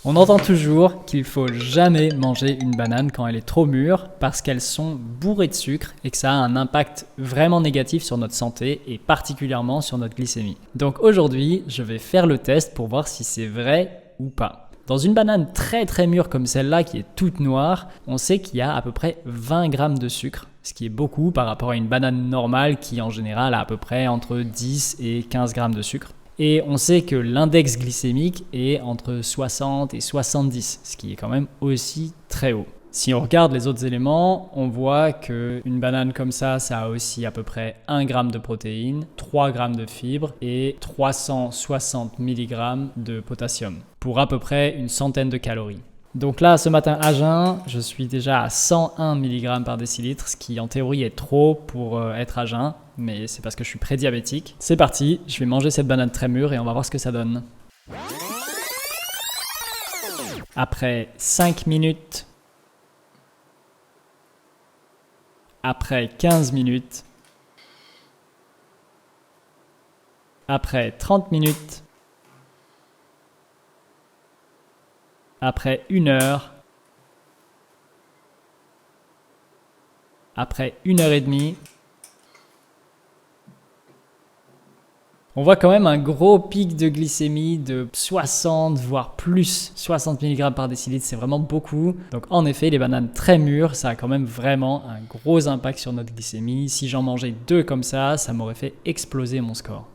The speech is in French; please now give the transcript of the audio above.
On entend toujours qu'il faut jamais manger une banane quand elle est trop mûre parce qu'elles sont bourrées de sucre et que ça a un impact vraiment négatif sur notre santé et particulièrement sur notre glycémie. Donc aujourd'hui, je vais faire le test pour voir si c'est vrai ou pas. Dans une banane très mûre comme celle-là qui est toute noire, on sait qu'il y a à peu près 20 grammes de sucre, ce qui est beaucoup par rapport à une banane normale qui en général a à peu près entre 10 et 15 grammes de sucre. Et on sait que l'index glycémique est entre 60 et 70, ce qui est quand même aussi très haut. Si on regarde les autres éléments, on voit qu'une banane comme ça a aussi à peu près 1 g de protéines, 3 g de fibres et 360 mg de potassium, pour à peu près une centaine de calories. Donc là, ce matin à jeun, je suis déjà à 101 mg par décilitre, ce qui en théorie est trop pour être à jeun, mais c'est parce que je suis prédiabétique. C'est parti, je vais manger cette banane très mûre et on va voir ce que ça donne. Après 5 minutes, après 15 minutes, après 30 minutes, après 1 heure, après 1 heure et demie, on voit quand même un gros pic de glycémie de 60 voire plus, 60 mg par décilitre, c'est vraiment beaucoup. Donc en effet, les bananes très mûres, ça a quand même vraiment un gros impact sur notre glycémie. Si j'en mangeais 2 comme ça m'aurait fait exploser mon score.